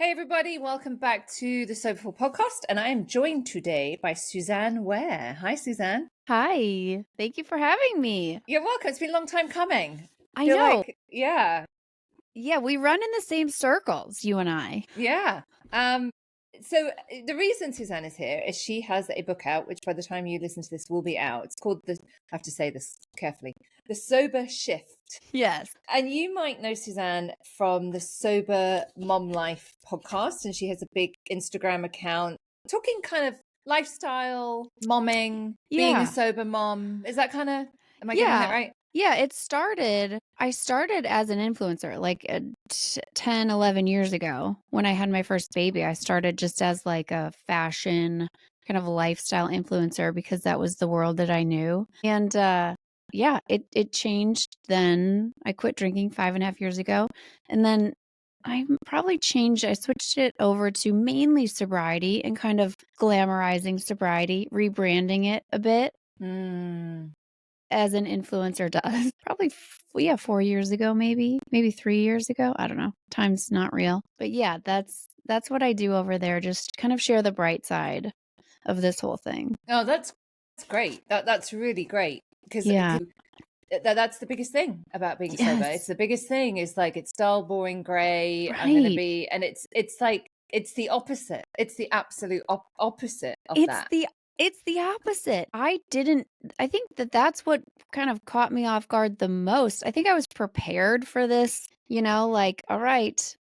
Hey everybody, welcome back to the Soberful Podcast, and I am joined today by Suzanne Warye. Hi, Suzanne. Hi, thank you for having me. You're welcome. It's been a long time coming. I know. Yeah, we run in the same circles, you and I. yeah. So the reason Suzanne is here is she has a book out, which by the time you listen to this will be out. It's called I have to say this carefully, The Sober Shift. Yes. And you might know Suzanne from the Sober Mom Life podcast, and she has a big Instagram account talking kind of lifestyle, momming, being a sober mom. Is that kind of, am I getting that right? Yeah, I started as an influencer like 10, 11 years ago when I had my first baby. I started just as like a fashion kind of lifestyle influencer because that was the world that I knew. And it changed then. I quit drinking 5.5 years ago. And then I switched it over to mainly sobriety and kind of glamorizing sobriety, rebranding it a bit. As an influencer does. Probably 4 years ago, maybe 3 years ago. I don't know. Time's not real. But yeah, that's what I do over there. Just kind of share the bright side of this whole thing. Oh, that's great. That's really great because that's the biggest thing about being sober. It's the biggest thing is like it's dull, boring, gray. Right. I'm gonna be, and it's like it's the opposite. It's the absolute opposite of that. It's the opposite. I think that's what kind of caught me off guard the most. I think I was prepared for this, like, all right,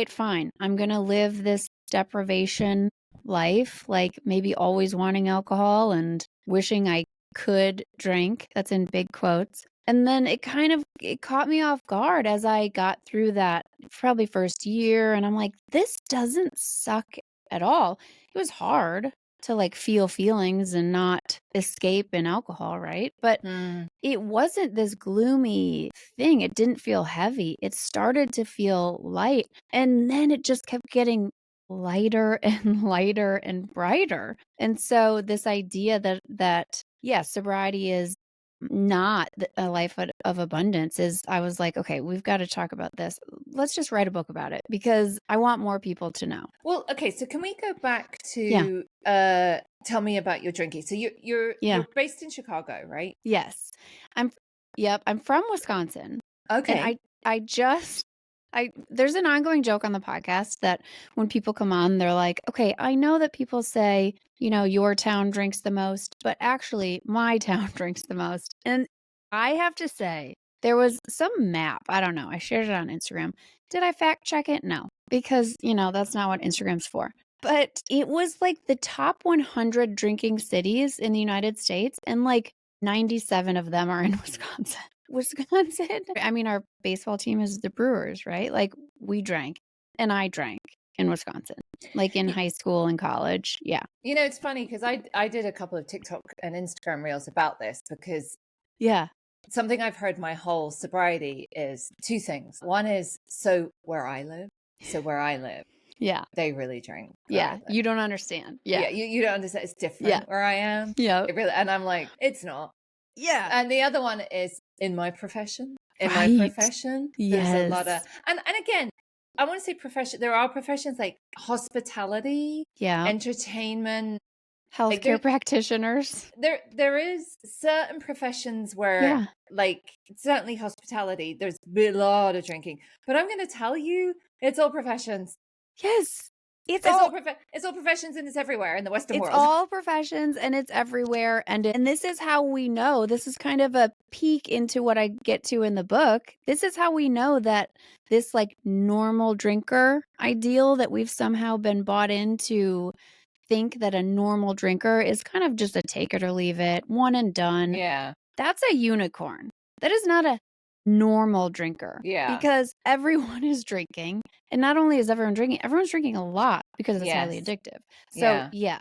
fine. I'm going to live this deprivation life, like maybe always wanting alcohol and wishing I could drink. That's in big quotes. And then it caught me off guard as I got through that probably first year. And I'm like, this doesn't suck at all. It was hard to like feel feelings and not escape in alcohol, right? But it wasn't this gloomy thing. It didn't feel heavy. It started to feel light. And then it just kept getting lighter and lighter and brighter. And so this idea that sobriety is not a life of abundance I was like, okay, we've got to talk about this. Let's just write a book about it because I want more people to know. Well, okay, so can we go back to tell me about your drinking? So you're based in Chicago, right? Yes. I'm from Wisconsin. Okay. And there's an ongoing joke on the podcast that when people come on, they're like, okay, I know that people say, your town drinks the most, but actually my town drinks the most. And I have to say, there was some map. I don't know. I shared it on Instagram. Did I fact check it? No, because, that's not what Instagram's for. But it was like the top 100 drinking cities in the United States, and like 97 of them are in Wisconsin. I mean, our baseball team is the Brewers, right? Like we drank, and I drank in Wisconsin, like in high school and college. Yeah. It's funny because I did a couple of TikTok and Instagram reels about this because something I've heard my whole sobriety is two things. One is where I live. Yeah. They really drink. Yeah. You don't understand. Yeah. You don't understand. It's different where I am. Yeah. And I'm like, it's not. Yeah. And the other one is in my profession. There's a lot of, and again, I want to say profession. There are professions like hospitality, entertainment, healthcare practitioners. There is certain professions where, like certainly hospitality, there's a lot of drinking. But I'm going to tell you, it's all professions. Yes. It's all professions, and it's everywhere in the Western world. It's all professions and it's everywhere. And this is how we know. This is kind of a peek into what I get to in the book. This is how we know that this like normal drinker ideal that we've somehow been bought into think that a normal drinker is kind of just a take it or leave it, one and done. Yeah. That's a unicorn. That is not a normal drinker. Yeah. Because everyone is drinking. And not only is everyone drinking, everyone's drinking a lot because it's highly addictive. So yeah.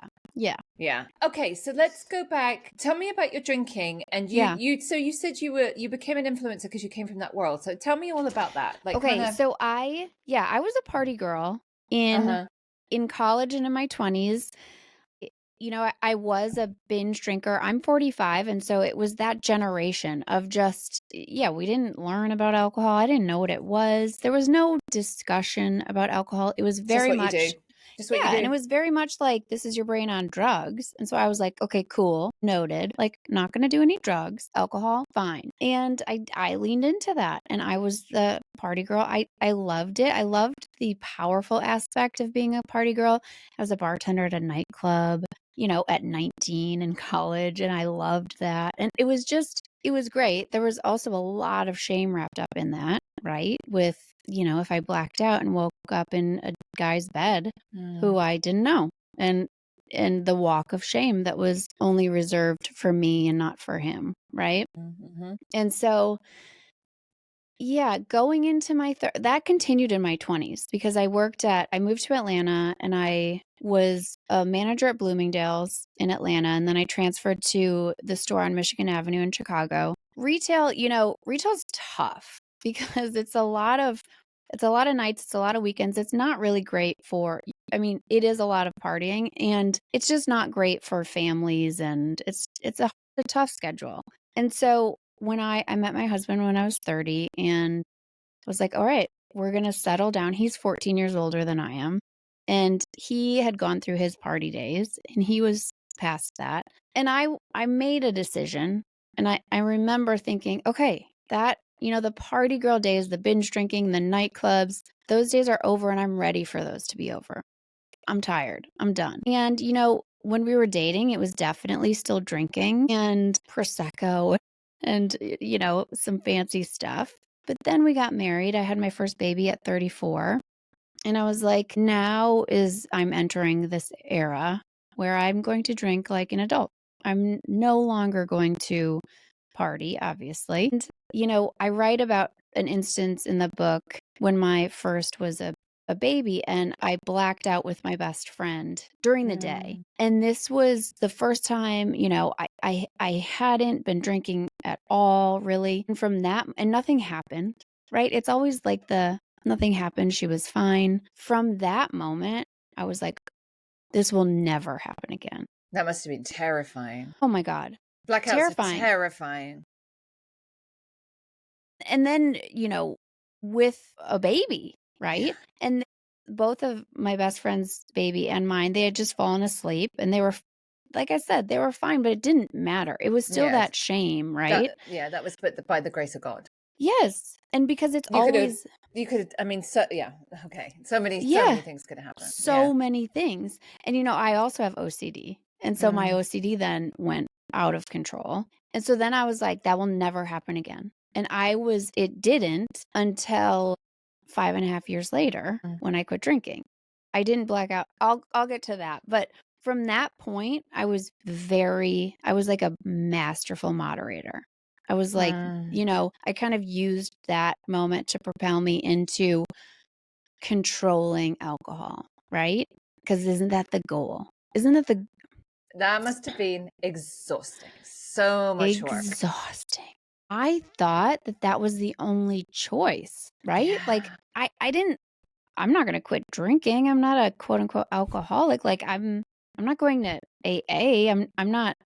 Okay, so let's go back. Tell me about your drinking. And you said you became an influencer because you came from that world. So tell me all about that. Like, so I was a party girl in college and in my 20s. I was a binge drinker. I'm 45, and so it was that generation of just, yeah, we didn't learn about alcohol. I didn't know what it was. There was no discussion about alcohol. It was Just very what you do. much, Just what you yeah, and it do. was very much like, this is your brain on drugs. And so I was like, okay, cool, noted. Like, not going to do any drugs, alcohol, fine. And I leaned into that, and I was the party girl. I loved it. I loved the powerful aspect of being a party girl. I was a bartender at a nightclub, at 19 in college, and I loved that. And it was great. There was also a lot of shame wrapped up in that, right? With, if I blacked out and woke up in a guy's bed who I didn't know. And the walk of shame that was only reserved for me and not for him, right? Mm-hmm. And so, yeah, going into that continued in my 20s because I moved to Atlanta, and I was a manager at Bloomingdale's in Atlanta, and then I transferred to the store on Michigan Avenue in Chicago. Retail's tough because it's a lot of nights, it's a lot of weekends. It's not really great it is a lot of partying, and it's just not great for families, and it's a tough schedule. And so when I met my husband when I was 30, and was like, all right, we're going to settle down. He's 14 years older than I am. And he had gone through his party days, and he was past that. And I made a decision, and I remember thinking, okay, the party girl days, the binge drinking, the nightclubs, those days are over, and I'm ready for those to be over. I'm tired. I'm done. And, when we were dating, it was definitely still drinking and Prosecco and, some fancy stuff. But then we got married. I had my first baby at 34. And I was like, I'm entering this era where I'm going to drink like an adult. I'm no longer going to party, obviously. And, I write about an instance in the book when my first was a baby, and I blacked out with my best friend during the day. And this was the first time, I hadn't been drinking at all, really. And from that, and nothing happened, right? It's always like nothing happened. She was fine. From that moment, I was like, this will never happen again. That must have been terrifying. Oh my God. Blackouts are terrifying. And then, with a baby, right? Yeah. And both of my best friend's baby and mine, they had just fallen asleep, and they were, like I said, they were fine, but it didn't matter. It was still that shame, right? That was by the grace of God. Yes. And because it's okay. So many things could happen. So many things. And, I also have OCD. And so my OCD then went out of control. And so then I was like, that will never happen again. And it didn't until 5.5 years later when I quit drinking. I didn't black out. I'll get to that. But from that point, I was like a masterful moderator. I was like, I kind of used that moment to propel me into controlling alcohol, right? Because isn't that the goal? That must have been exhausting. So much work. Exhausting. I thought that was the only choice, right? Yeah. Like I'm not going to quit drinking. I'm not a quote unquote alcoholic. Like I'm not going to AA. I'm not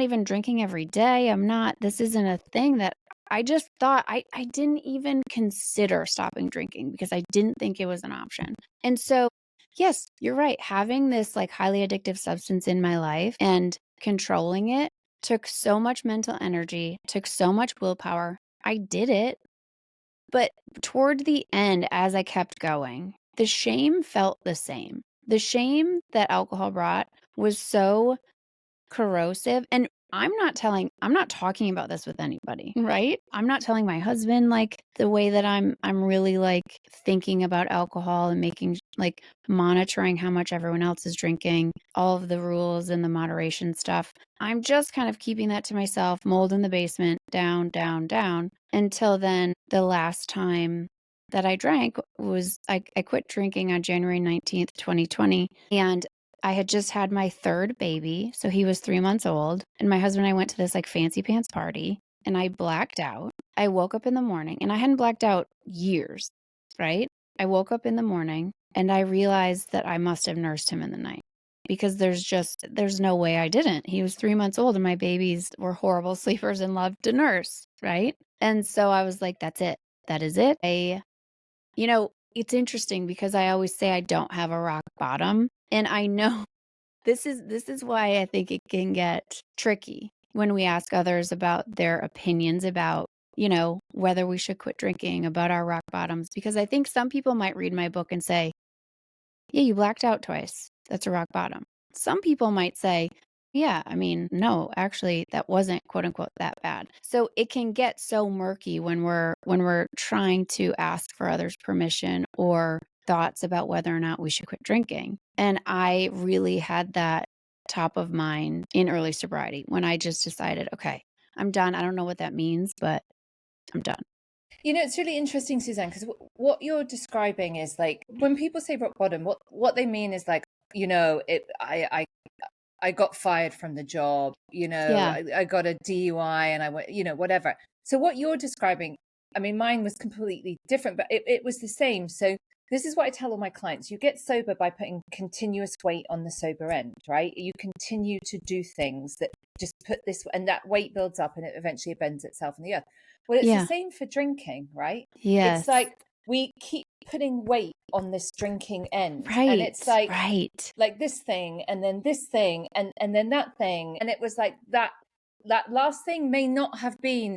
even drinking every day. This isn't a thing that I just thought. I didn't even consider stopping drinking because I didn't think it was an option. And so, yes, you're right. Having this like highly addictive substance in my life and controlling it took so much mental energy, took so much willpower. I did it. But toward the end, as I kept going, the shame felt the same. The shame that alcohol brought was so corrosive. And I'm not talking about this with anybody, right? I'm not telling my husband like the way that I'm really like thinking about alcohol and monitoring how much everyone else is drinking, all of the rules and the moderation stuff. I'm just kind of keeping that to myself, mold in the basement, down, down, down, until then the last time that I drank was I quit drinking on January 19th, 2020. And I had just had my third baby, so he was 3 months old, and my husband and I went to this like fancy pants party, and I blacked out. I woke up in the morning, and I hadn't blacked out years, right? I woke up in the morning, and I realized that I must have nursed him in the night. because there's no way I didn't. He was 3 months old and my babies were horrible sleepers and loved to nurse, right? And so I was like, that's it. That is it. It's interesting because I always say I don't have a rock bottom. And I know this is why I think it can get tricky when we ask others about their opinions about, whether we should quit drinking, about our rock bottoms. Because I think some people might read my book and say, yeah, you blacked out twice. That's a rock bottom. Some people might say, yeah, I mean, no, actually, that wasn't quote unquote that bad. So it can get so murky when we're trying to ask for others' permission or thoughts about whether or not we should quit drinking. And I really had that top of mind in early sobriety when I just decided, okay, I'm done. I don't know what that means, but I'm done. It's really interesting, Suzanne, because what you're describing is like when people say rock bottom, what they mean is like, I got fired from the job, Yeah. I got a DUI and I went, whatever. So what you're describing, I mean, mine was completely different, but it was the same. So this is what I tell all my clients. You get sober by putting continuous weight on the sober end, right? You continue to do things that just put this, and that weight builds up and it eventually bends itself in the earth. Well, it's the same for drinking, right? Yes. It's like we keep putting weight on this drinking end. Right. And it's like, right. like this thing and then this thing and then that thing. And it was like that last thing may not have been,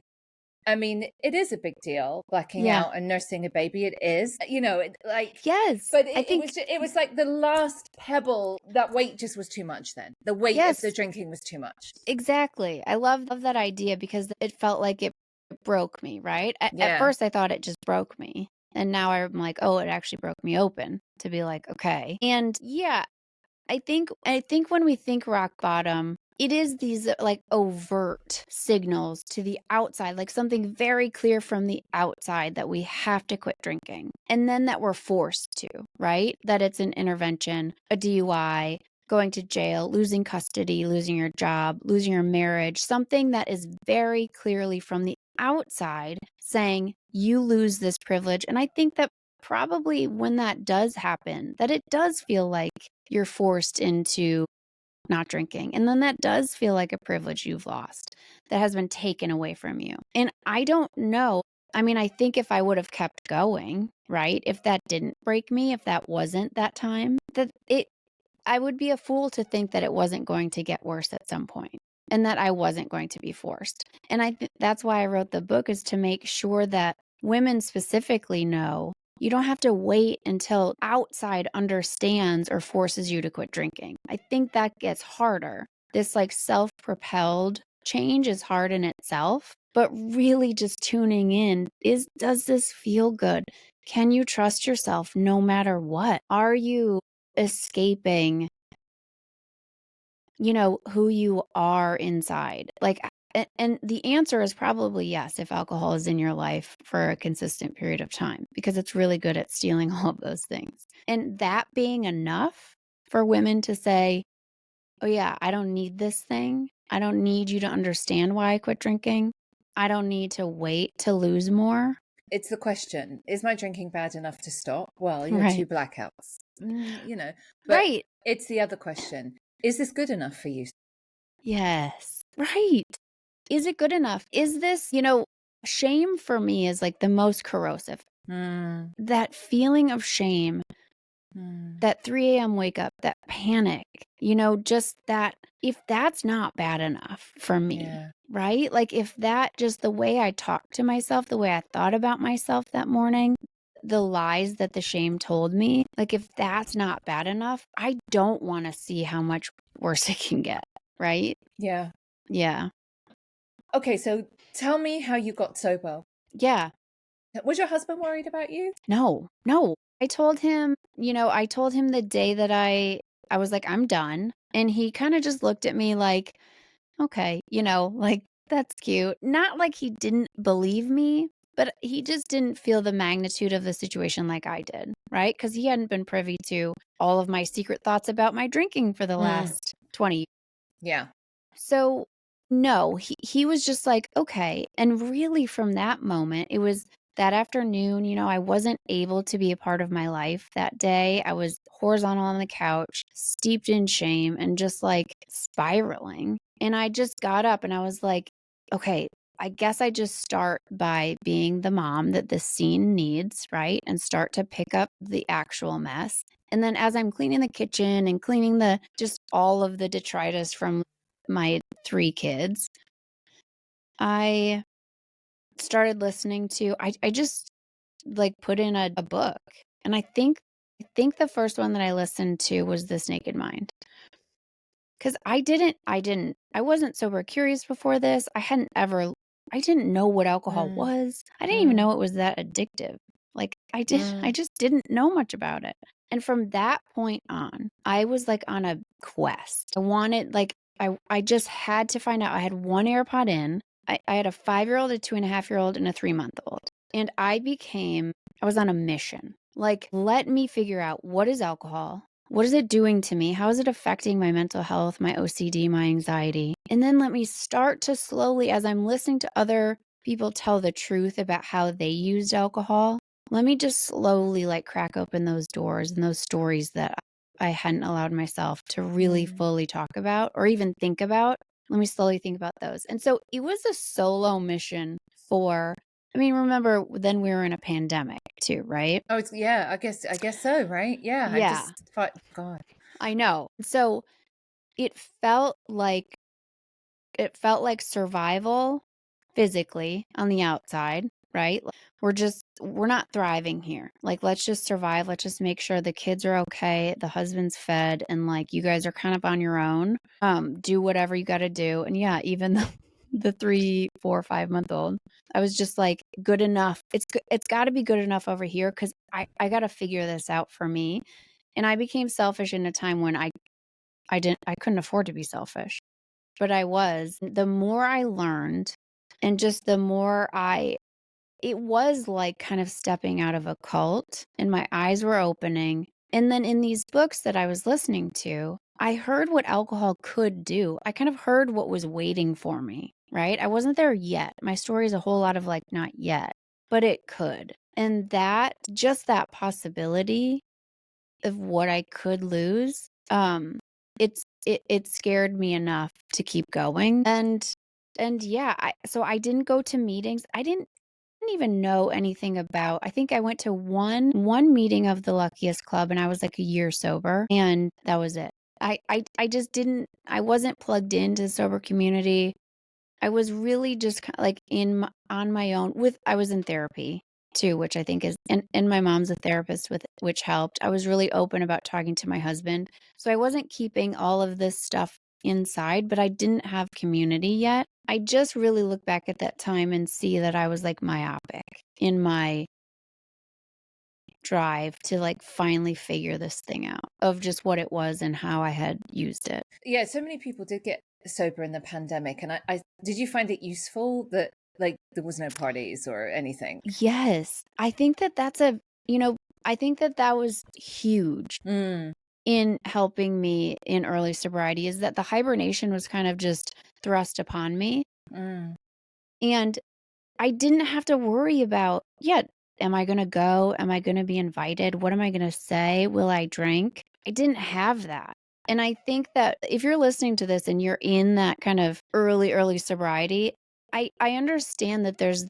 I mean, it is a big deal, blacking out and nursing a baby. It is, yes, but it was like the last pebble. That weight just was too much. Then the weight of the drinking was too much. Exactly. I love that idea because it felt like it broke me, right? At first I thought it just broke me. And now I'm like, oh, it actually broke me open to be like, okay. And yeah, I think when we think rock bottom, it is these like overt signals to the outside, like something very clear from the outside that we have to quit drinking. And then that we're forced to, right? That it's an intervention, a DUI, going to jail, losing custody, losing your job, losing your marriage, something that is very clearly from the outside saying you lose this privilege. And I think that probably when that does happen, that it does feel like you're forced into not drinking. And then that does feel like a privilege you've lost that has been taken away from you. And I don't know. I mean, I think if I would have kept going, right? If that didn't break me, if that wasn't that time, I would be a fool to think that it wasn't going to get worse at some point and that I wasn't going to be forced. And that's why I wrote the book, is to make sure that women specifically know you don't have to wait until outside understands or forces you to quit drinking. I think that gets harder. This like self-propelled change is hard in itself, but really just tuning in does this feel good? Can you trust yourself no matter what? Are you escaping, who you are inside? And the answer is probably yes, if alcohol is in your life for a consistent period of time, because it's really good at stealing all of those things. And that being enough for women to say, oh yeah, I don't need this thing. I don't need you to understand why I quit drinking. I don't need to wait to lose more. It's the question, is my drinking bad enough to stop? Well, you had 2 blackouts, but it's the other question. Is this good enough for you? Yes. Right. Is it good enough? Is this, shame for me is like the most corrosive. That feeling of shame, that 3 a.m. wake up, that panic, just that, if that's not bad enough for me, right? Like if that, just the way I talked to myself, the way I thought about myself that morning, the lies that the shame told me, like if that's not bad enough, I don't want to see how much worse it can get, right? Yeah. Yeah. Okay, so tell me how you got sober. Yeah. Was your husband worried about you? No. I told him the day that I was like, I'm done. And he kind of just looked at me like, okay, like, that's cute. Not like he didn't believe me, but he just didn't feel the magnitude of the situation like I did, right? Because he hadn't been privy to all of my secret thoughts about my drinking for the last 20 years. Yeah. So no, he was just like, okay. And really from that moment, it was that afternoon, I wasn't able to be a part of my life that day. I was horizontal on the couch, steeped in shame and just like spiraling. And I just got up and I was like, okay, I guess I just start by being the mom that this scene needs, right? And start to pick up the actual mess. And then as I'm cleaning the kitchen and cleaning just all of the detritus from my 3 kids, I started listening to, I just like put in a book. And I think the first one that I listened to was This Naked Mind. Cause I wasn't sober curious before this. I didn't know what alcohol was. I didn't even know it was that addictive. Like I just didn't know much about it. And from that point on, I was like on a quest. I just had to find out. I had one AirPod in. I had a 5-year-old, a 2.5-year-old, and a 3-month-old. And I was on a mission. Like, let me figure out, what is alcohol? What is it doing to me? How is it affecting my mental health, my OCD, my anxiety? And then let me start to slowly, as I'm listening to other people tell the truth about how they used alcohol, let me just slowly like crack open those doors and those stories that I hadn't allowed myself to really fully talk about or even think about. Let me slowly think about those. And so it was a solo mission remember then we were in a pandemic too, right? Oh, yeah, I guess so, right? Yeah. Yeah. God. I know. So it felt like survival physically on the outside, right? Like, we're not thriving here. Like, let's just survive. Let's just make sure the kids are okay, the husband's fed, and like you guys are kind of on your own. Do whatever you got to do. And yeah, even the 3, 4, 5-month-old, I was just like, good enough. It's got to be good enough over here because I got to figure this out for me. And I became selfish in a time when I couldn't afford to be selfish, but I was. The more I learned and just the more it was like kind of stepping out of a cult and my eyes were opening. And then in these books that I was listening to, I heard what alcohol could do. I kind of heard what was waiting for me, right? I wasn't there yet. My story is a whole lot of like, not yet, but it could. And just that possibility of what I could lose, it scared me enough to keep going. And yeah, so I didn't go to meetings. I didn't even know anything about. I think I went to one meeting of the Luckiest Club and I was like a year sober and that was it. I just didn't. I wasn't plugged into the sober community. I was really just like on my own I was in therapy too, which I think is, and my mom's a therapist which helped. I was really open about talking to my husband. So I wasn't keeping all of this stuff inside, but I didn't have community yet. I just really look back at that time and see that I was like myopic in my drive to like finally figure this thing out of just what it was and how I had used it. Yeah, so many people did get sober in the pandemic, and I did you find it useful that like there was no parties or anything? Yes. I think I think that was huge in helping me in early sobriety, is that the hibernation was kind of just thrust upon me. And I didn't have to worry about, am I going to go? Am I going to be invited? What am I going to say? Will I drink? I didn't have that. And I think that if you're listening to this and you're in that kind of early sobriety, I understand that there's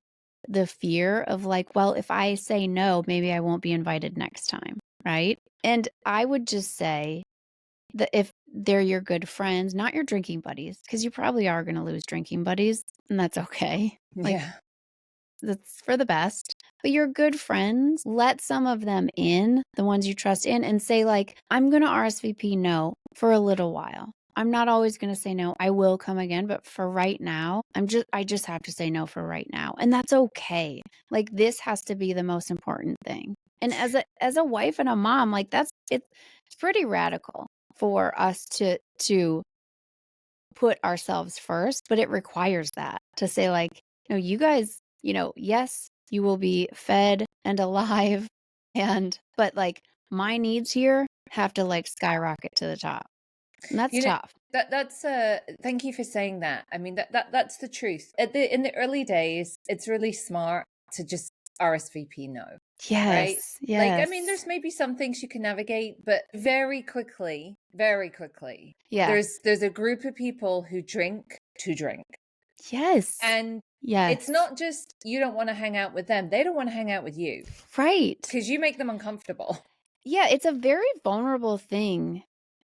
the fear of like, well, if I say no, maybe I won't be invited next time, right? And I would just say that if they're your good friends, not your drinking buddies, because you probably are going to lose drinking buddies, and that's okay. Like, Yeah. that's for the best. But your good friends, let some of them in, the ones you trust in, and say like, I'm going to RSVP no for a little while. I'm not always going to say no. I will come again, but for right now, I just have to say no for right now. And that's okay. Like, this has to be the most important thing. And as a wife and a mom, like it's pretty radical for us to put ourselves first, but it requires that to say like, you guys, yes, you will be fed and alive but like my needs here have to like skyrocket to the top. And that's tough. That's thank you for saying that. I mean that's the truth. In the early days, it's really smart to just RSVP no. Right? Yes. Like, I Yes. mean, there's maybe some things you can navigate, but very quickly, Yeah. there's a group of people who drink to drink. Yes. And yes. it's not just you don't want to hang out with them. They don't want to hang out with you Right. because you make them uncomfortable. Yeah, it's a very vulnerable thing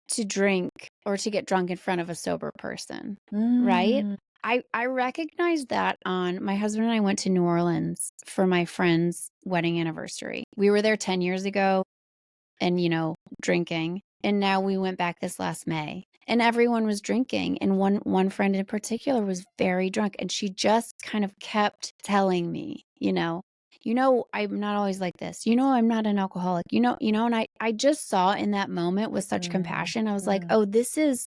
to drink or to get drunk in front of a sober person, right? I recognized that on my husband and I went to New Orleans for my friend's wedding anniversary. We were there 10 years ago and, drinking. And now we went back this last May and everyone was drinking. And one friend in particular was very drunk. And she just kind of kept telling me, I'm not always like this. I'm not an alcoholic. And I just saw in that moment with such compassion. I was like, oh, this is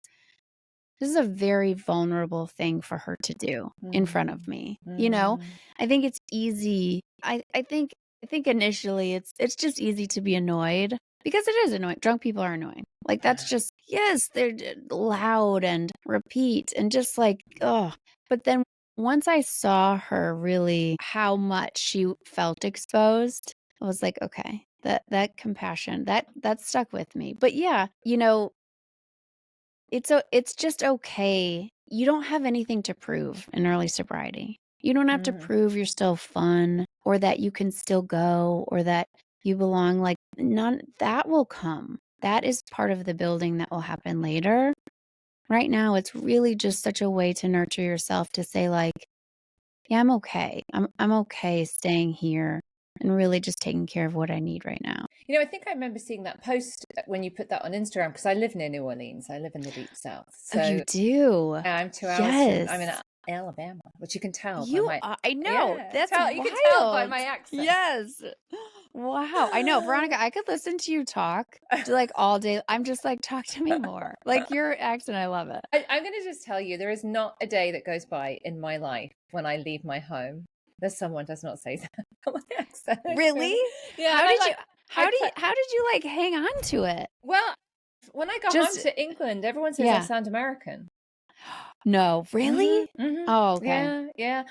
a very vulnerable thing for her to do in front of me. I think it's easy. I think initially it's just easy to be annoyed because it is annoying. Drunk people are annoying. Like that's just, yes, they're loud and repeat and just like, oh. But then once I saw her really how much she felt exposed, I was like, okay, that compassion, that stuck with me. But yeah, it's just okay. You don't have anything to prove in early sobriety. You don't have to prove you're still fun or that you can still go or that you belong. Like none that will come. That is part of the building that will happen later. Right now, it's really just such a way to nurture yourself to say like, yeah, I'm okay. I'm okay staying here and really just taking care of what I need right now. I think I remember seeing that post when you put that on Instagram because I live near New Orleans. I live in the deep south. So you do? I'm 2 hours I'm in Alabama, which you can tell by my I know. Yeah, That's you can tell by my accent. Yes. Wow. I know, Veronica, I could listen to you talk like all day. I'm just like, talk to me more. Like your accent, I love it. I'm going to just tell you, there is not a day that goes by in my life when I leave my home that someone does not say that. My accent. Really? Yeah. How did you like hang on to it? Well, when I got home to England, everyone says I sound American. No, really? Oh, okay. Yeah.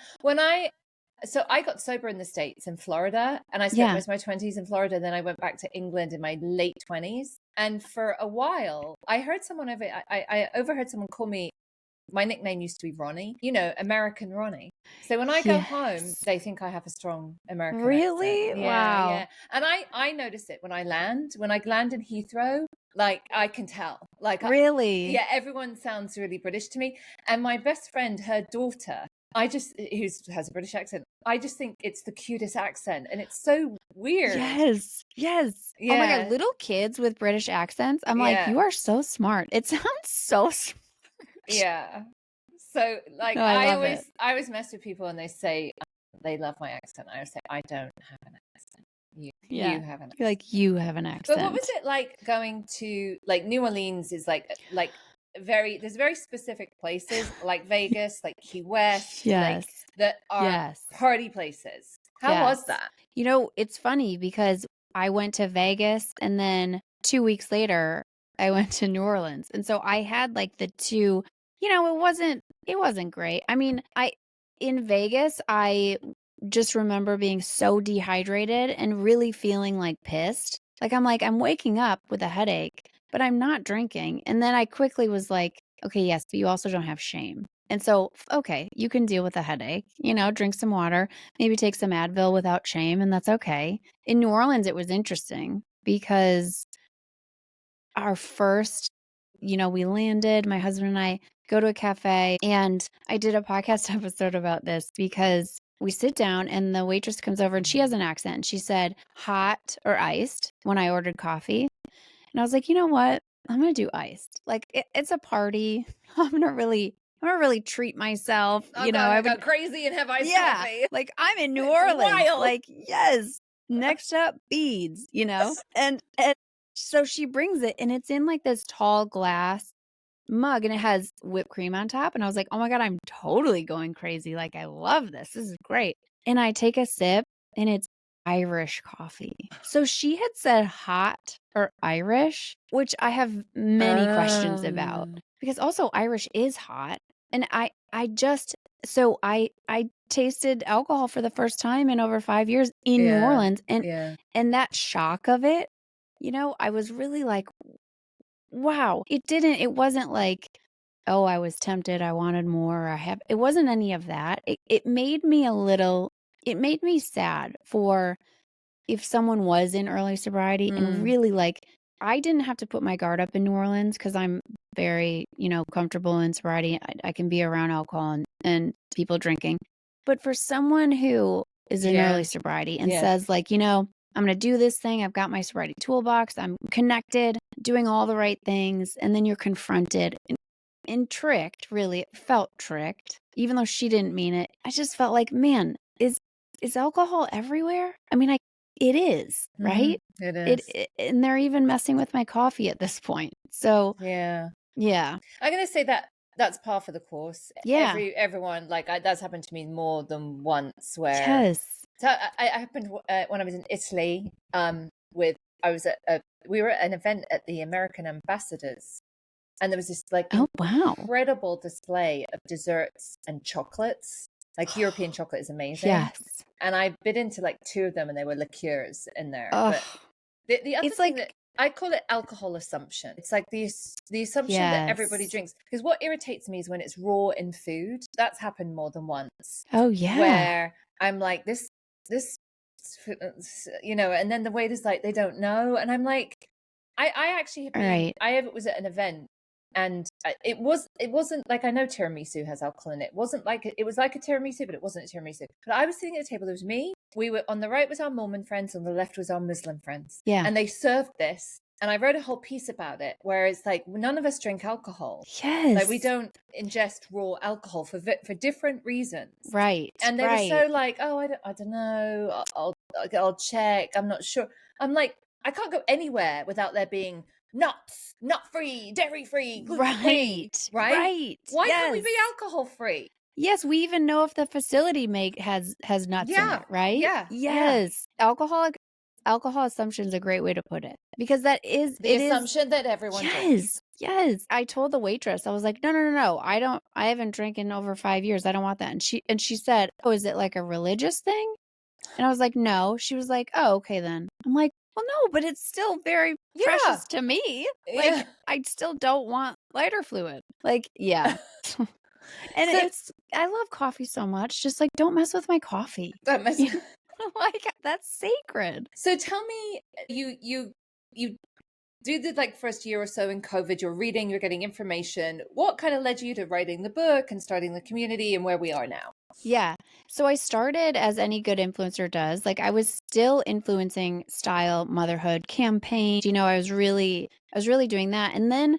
So I got sober in the States in Florida, and I spent most of my 20s in Florida. Then I went back to England in my late 20s. And for a while, I heard someone I overheard someone call me, my nickname used to be Ronnie, American Ronnie. So when I go home, they think I have a strong American Really? accent. Wow. Yeah. And I notice it when I land. When I land in Heathrow, like I can tell. Like really? Everyone sounds really British to me. And my best friend, her daughter, who has a British accent, I just think it's the cutest accent, and it's so weird. Yes. Yeah. Oh my God, little kids with British accents. I'm like, you are so smart. It sounds so smart. Yeah. So like I always mess with people and they say they love my accent. I always say I don't have an accent. You have an accent. Like you have an accent. But what was it like going to like New Orleans is like there's very specific places like Vegas, like Key West, like that are party places. How was that? It's funny because I went to Vegas and then 2 weeks later I went to New Orleans. And so I had like the two, it wasn't great. I mean, in Vegas, I just remember being so dehydrated and really feeling like pissed. Like I'm waking up with a headache, but I'm not drinking. And then I quickly was like, okay, yes, but you also don't have shame. And so, okay, you can deal with a headache, drink some water, maybe take some Advil without shame, and that's okay. In New Orleans, it was interesting because our first, we landed, my husband and I go to a cafe, and I did a podcast episode about this because we sit down and the waitress comes over and she has an accent. And she said, hot or iced when I ordered coffee. And I was like, you know what? I'm going to do iced. Like it's a party. I'm going to really treat myself. I would go crazy and have iced coffee. Like I'm in New Orleans. Wild. Like, yes. Next up, beads, and so she brings it and it's in like this tall glass mug and it has whipped cream on top. And I was like, oh my God, I'm totally going crazy. Like, I love this. This is great. And I take a sip and it's Irish coffee. So she had said hot or Irish, which I have many questions about because also Irish is hot. And I just So I tasted alcohol for the first time in over 5 years in New Yeah. Orleans, Yeah. and that shock of it, I was really like, wow. It wasn't like, oh, I was tempted, I wanted more, it wasn't any of that. It made me it made me sad for if someone was in early sobriety and Mm. really like, I didn't have to put my guard up in New Orleans because I'm very, comfortable in sobriety. I can be around alcohol and people drinking. But for someone who is in early Yeah. sobriety and Yes. says, like, I'm going to do this thing, I've got my sobriety toolbox, I'm connected, doing all the right things. And then you're confronted and tricked, really. It felt tricked, even though she didn't mean it. I just felt like, man, is alcohol everywhere? I mean, it is, right? It is. And they're even messing with my coffee at this point. So, Yeah. yeah. I'm going to say that that's par for the course. Yeah. Everyone, like, that's happened to me more than once where, Yes. so I happened when I was in Italy, with, we were at an event at the American ambassadors, and there was this like Oh, wow. incredible display of desserts and chocolates. Like European chocolate is amazing. Yes. And I bit into like 2 of them, and they were liqueurs in there. Oh, But the other it's thing like, that I call it alcohol assumption. It's like the assumption that everybody yes. drinks. Because what irritates me is when it's raw in food. That's happened more than once. Oh, yeah. Where I'm like, this, and then the waiter's like, they don't know. And I'm like, I actually have been, Right. I was at an event, and it wasn't like, I know tiramisu has alcohol in it. It was like a tiramisu, but it wasn't a tiramisu. But I was sitting at a table, there was me. We were on the right was our Mormon friends, on the left was our Muslim friends. Yeah. And they served this. And I wrote a whole piece about it where it's like, none of us drink alcohol. Yes. Like, we don't ingest raw alcohol for different reasons. Right. And they were so like, oh, I don't know. I'll check. I'm not sure. I'm like, I can't go anywhere without there being nuts, nut free, dairy free, gluten free. Right. Why can't we be alcohol free? Yes, we even know if the facility has nuts in it, right? Yeah. Yes. Alcohol assumption is a great way to put it, because The assumption that everyone drinks. Yes. I told the waitress, I was like, no. I haven't drank in over 5 years. I don't want that. And she said, oh, is it like a religious thing? And I was like, no. She was like, oh, okay then. I'm like, well, no, but it's still very precious to me. Like, I still don't want lighter fluid. Like, yeah. And I love coffee so much. Just like, don't mess with my coffee. Like, that's sacred. So tell me, you do the like first year or so in COVID, you're reading, you're getting information. What kind of led you to writing the book and starting the community and where we are now? Yeah. So I started, as any good influencer does. Like, I was still influencing style, motherhood, campaign. I was really doing that. And then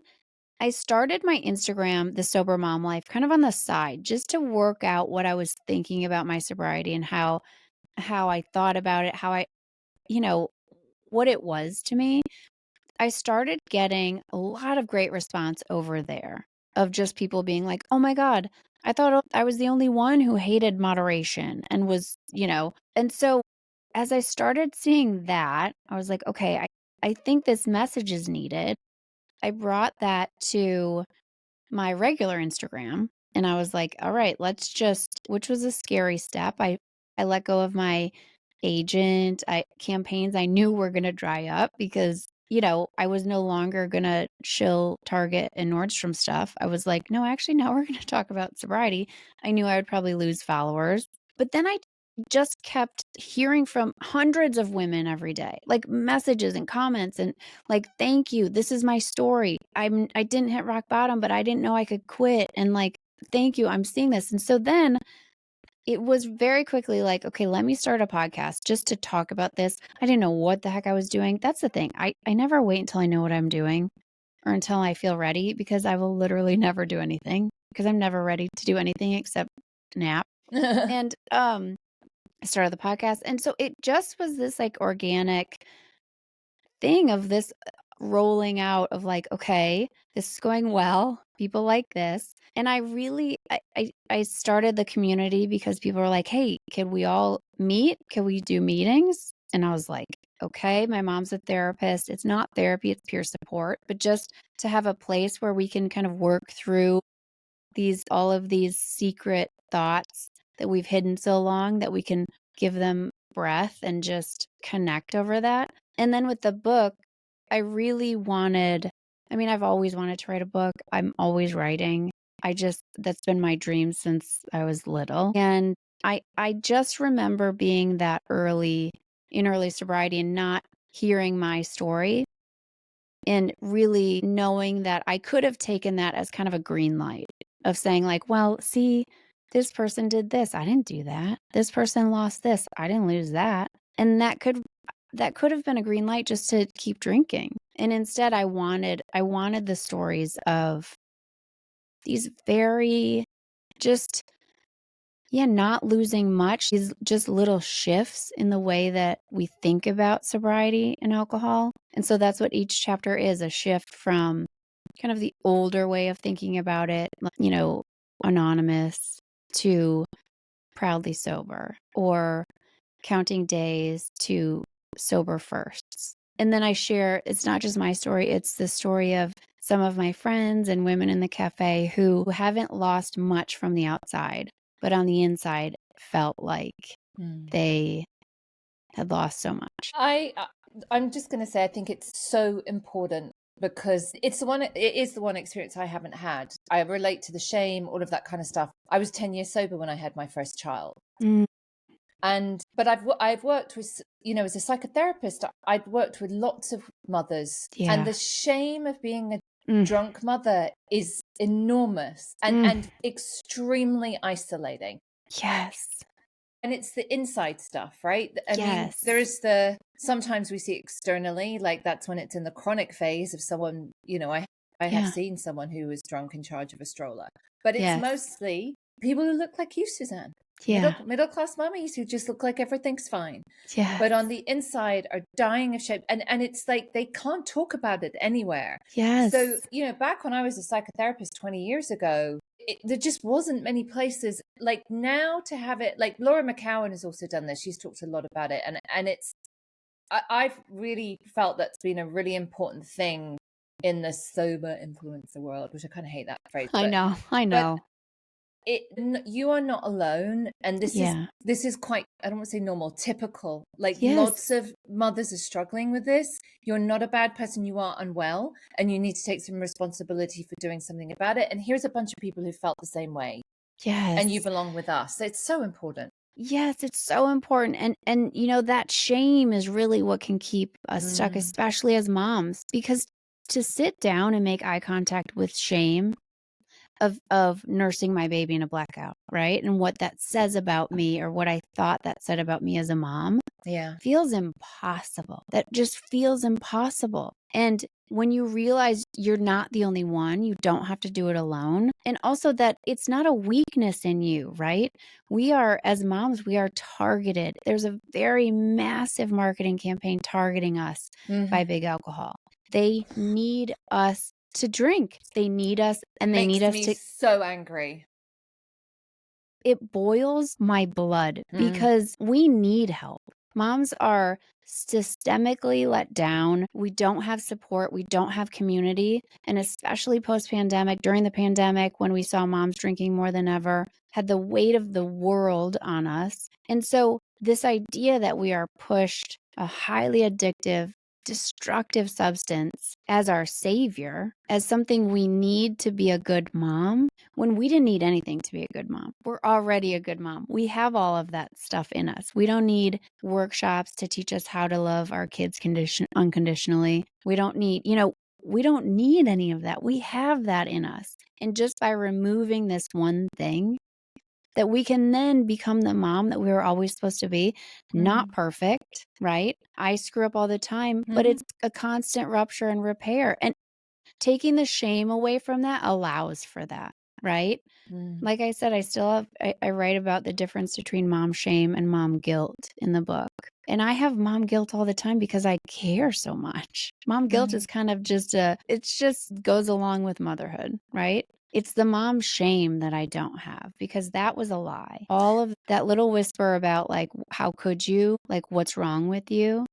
I started my Instagram, The Sober Mom Life, kind of on the side, just to work out what I was thinking about my sobriety and how I thought about it, how what it was to me. I started getting a lot of great response over there, of just people being like, oh my God, I thought I was the only one who hated moderation and was, and so as I started seeing that, I was like, okay, I think this message is needed. I brought that to my regular Instagram, and I was like, all right, which was a scary step. I let go of my agent. Campaigns I knew were going to dry up because, I was no longer going to shill Target and Nordstrom stuff. I was like, no, actually, now we're going to talk about sobriety. I knew I would probably lose followers. But then I just kept hearing from hundreds of women every day, like messages and comments, and like, thank you. This is my story. I didn't hit rock bottom, but I didn't know I could quit. And like, thank you. I'm seeing this. And so then it was very quickly like, okay, let me start a podcast just to talk about this. I didn't know what the heck I was doing. That's the thing. I never wait until I know what I'm doing or until I feel ready, because I will literally never do anything, because I'm never ready to do anything except nap. And I started the podcast. And so it just was this like organic thing of this rolling out of like, okay, this is going well. People like this. And I started the community because people were like, hey, can we all meet? Can we do meetings? And I was like, okay, my mom's a therapist. It's not therapy, it's peer support, but just to have a place where we can kind of work through all of these secret thoughts that we've hidden so long, that we can give them breath and just connect over that. And then with the book, I really wanted, I mean, I've always wanted to write a book. I'm always writing. That's been my dream since I was little. And I just remember being that in early sobriety and not hearing my story and really knowing that I could have taken that as kind of a green light of saying like, well, see, this person did this. I didn't do that. This person lost this. I didn't lose that. And that could have been a green light just to keep drinking. And instead I wanted the stories of these very just not losing much, these just little shifts in the way that we think about sobriety and alcohol. And so that's what each chapter is, a shift from kind of the older way of thinking about it, anonymous, to proudly sober, or counting days to sober firsts. And then I share, it's not just my story, it's the story of some of my friends and women in the cafe who haven't lost much from the outside, but on the inside felt like they had lost so much. I'm just going to say, I think it's so important because it is the one experience I haven't had. I relate to the shame, all of that kind of stuff. I was 10 years sober when I had my first child. But I've worked with, as a psychotherapist, I'd worked with lots of mothers, and the shame of being a drunk mother is enormous and extremely isolating. Yes. And it's the inside stuff, right? I mean, Yes. there is sometimes we see externally, like that's when it's in the chronic phase of someone, I have seen someone who was drunk in charge of a stroller, but it's mostly people who look like you, Suzanne. Middle-class mummies who just look like everything's fine. But on the inside are dying of shame. And it's like they can't talk about it anywhere. So, back when I was a psychotherapist 20 years ago, there just wasn't many places like now to have it. Like Laura McCowan has also done this. She's talked a lot about it. And I've really felt that's been a really important thing in the sober influencer world, which I kind of hate that phrase. I know. You are not alone, and this is quite, I don't want to say normal, typical. Like lots of mothers are struggling with this. You're not a bad person, you are unwell, and you need to take some responsibility for doing something about it. And here's a bunch of people who felt the same way. And you belong with us. It's so important. Yes, it's so important. And that shame is really what can keep us stuck, especially as moms, because to sit down and make eye contact with shame of nursing my baby in a blackout, right? And what that says about me, or what I thought that said about me as a mom, feels impossible. That just feels impossible. And when you realize you're not the only one, you don't have to do it alone. And also that it's not a weakness in you, right? We are, as moms, we are targeted. There's a very massive marketing campaign targeting us by Big Alcohol. They need us to drink. They need us, and they need us to. So angry. It boils my blood because we need help. Moms are systemically let down. We don't have support. We don't have community. And especially post-pandemic, during the pandemic, when we saw moms drinking more than ever, had the weight of the world on us. And so this idea that we are pushed a highly addictive, destructive substance as our savior, as something we need to be a good mom, when we didn't need anything to be a good mom. We're already a good mom. We have all of that stuff in us. We don't need workshops to teach us how to love our kids unconditionally. We don't need, we don't need any of that. We have that in us. And just by removing this one thing, that we can then become the mom that we were always supposed to be. Not perfect, right? I screw up all the time, but it's a constant rupture and repair. And taking the shame away from that allows for that, right? Like I said, I write about the difference between mom shame and mom guilt in the book. And I have mom guilt all the time because I care so much. Mom guilt is kind of it just goes along with motherhood, right? It's the mom shame that I don't have, because that was a lie. All of that little whisper about like, how could you? Like, what's wrong with you?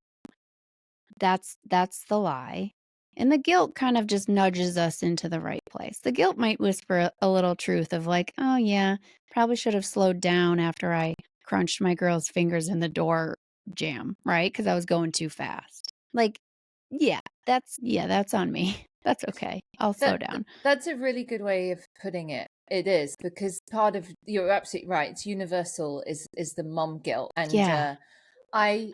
That's the lie. And the guilt kind of just nudges us into the right place. The guilt might whisper a little truth of like, oh yeah, probably should have slowed down after I crunched my girl's fingers in the door jamb, right? Because I was going too fast. Like, that's on me. That's okay. I'll slow down. That's a really good way of putting it. It is, because part of, you're absolutely right, it's universal, is the mom guilt. And I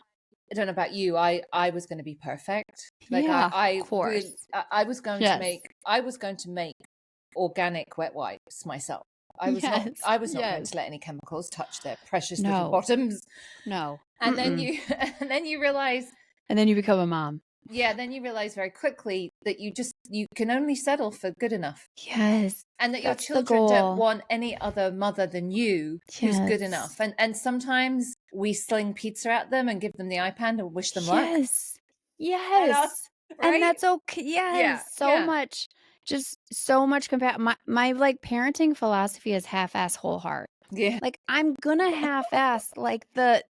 don't know about you, I was going to be perfect. Like of course. really, I was going to make organic wet wipes myself. I was not going to let any chemicals touch their precious little bottoms. No. And then you realize, and then you become a mom. Yeah, then you realize very quickly that you can only settle for good enough. Yes. And that your children don't want any other mother than you who's good enough. And sometimes we sling pizza at them and give them the iPad and wish them luck. Yes. Right? And that's okay. Yes. Much. Just so much my like parenting philosophy is half-ass whole heart. Yeah. Like I'm gonna half-ass like the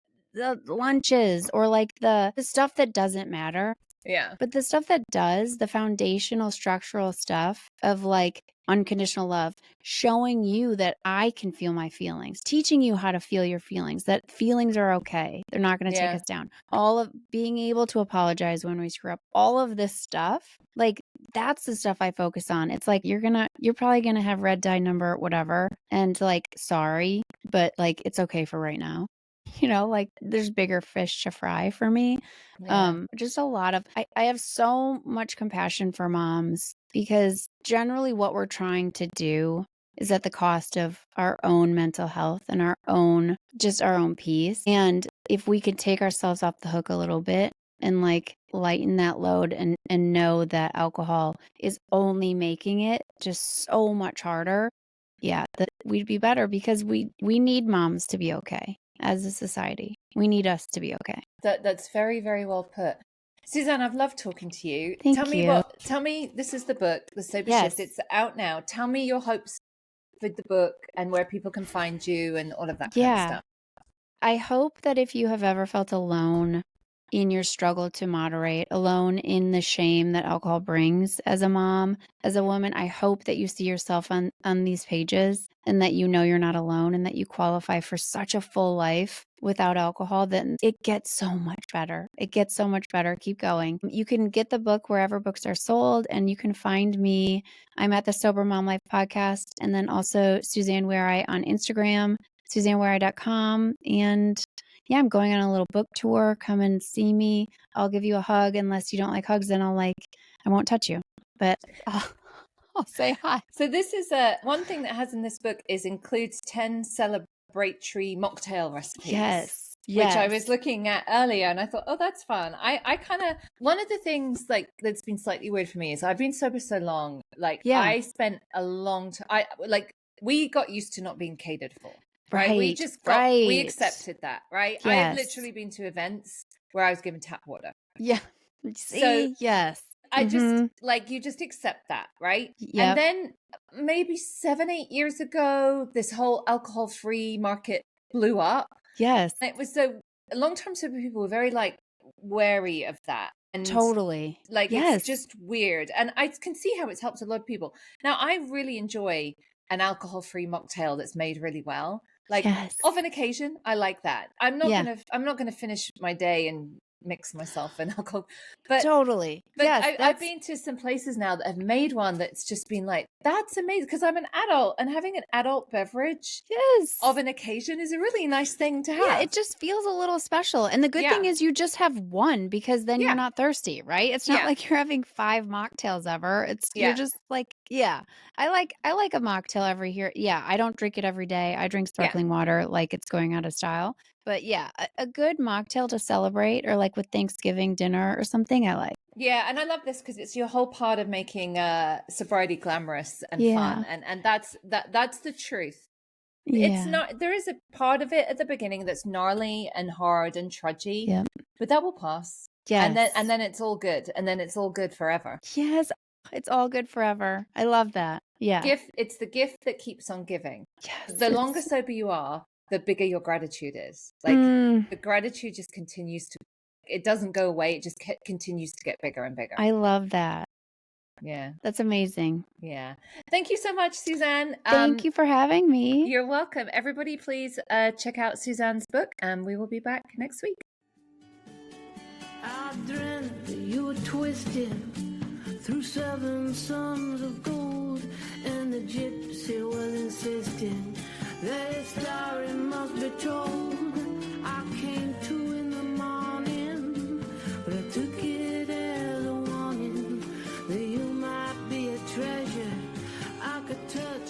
lunches or like the stuff that doesn't matter. Yeah. But the stuff that does, the foundational structural stuff of like unconditional love, showing you that I can feel my feelings, teaching you how to feel your feelings, that feelings are okay. They're not going to take us down. All of being able to apologize when we screw up, all of this stuff, like that's the stuff I focus on. It's like you're probably going to have red dye number, whatever. And like, sorry, but like, it's okay for right now. Like there's bigger fish to fry for me. Just a lot of, I have so much compassion for moms because generally what we're trying to do is at the cost of our own mental health and our own peace. And if we could take ourselves off the hook a little bit and like lighten that load and know that alcohol is only making it just so much harder, that we'd be better because we need moms to be okay. As a society, we need us to be okay. That's very, very well put. Suzanne, I've loved talking to you. Tell me, this is the book, The Sober Shift. It's out now. Tell me your hopes for the book and where people can find you and all of that kind of stuff. I hope that if you have ever felt alone in your struggle to moderate, alone in the shame that alcohol brings as a mom, as a woman, I hope that you see yourself on these pages and that you know you're not alone and that you qualify for such a full life without alcohol. Then it gets so much better. It gets so much better. Keep going. You can get the book wherever books are sold, and you can find me. I'm at the Sober Mom Life podcast, and then also Suzanne Warye on Instagram, SuzanneWarye.com. And I'm going on a little book tour. Come and see me. I'll give you a hug. Unless you don't like hugs, then I won't touch you. But I'll say hi. So this is one thing that has in this book includes 10 celebratory mocktail recipes. Yes. Which I was looking at earlier and I thought, oh, that's fun. I kind of, one of the things like that's been slightly weird for me is I've been sober so long. Like I spent a long time, we got used to not being catered for. Right. We just we accepted that. Right. Yes. I have literally been to events where I was given tap water. Yeah. See? Yes. I just you just accept that. Right. Yep. And then maybe 7-8 years ago, this whole alcohol-free market blew up. Yes. And it was so long-term sober people were very wary of that. And totally. It's just weird. And I can see how it's helped a lot of people. Now, I really enjoy an alcohol-free mocktail that's made really well. Of an occasion, I like that. I'm not gonna finish my day and mix myself in alcohol. But totally. But I've been to some places now that have made one that's just been that's amazing, because I'm an adult and having an adult beverage of an occasion is a really nice thing to have. Yeah, it just feels a little special. And the good thing is you just have one because then you're not thirsty, right? It's not like you're having 5 mocktails ever. You're just I like a mocktail every here. Yeah, I don't drink it every day. I drink sparkling water like it's going out of style. But a good mocktail to celebrate or with Thanksgiving dinner or something I like. Yeah, and I love this because it's your whole part of making sobriety glamorous and fun. And that's the truth. Yeah. It's not, there is a part of it at the beginning that's gnarly and hard and trudgy, but that will pass. Yes. And then it's all good. And then it's all good forever. Yes. It's all good forever. I love that. Yeah. It's the gift that keeps on giving. Yes. The longer sober you are, the bigger your gratitude is. The gratitude just continues to, it doesn't go away. It just continues to get bigger and bigger. I love that. Yeah. That's amazing. Yeah. Thank you so much, Suzanne. Thank you for having me. You're welcome. Everybody, please check out Suzanne's book, and we will be back next week. I dreamt that you were twisting through 7 suns of gold, and the gypsy was insisting that a story must be told. I came to in the morning, but I took it as a warning that you might be a treasure I could touch.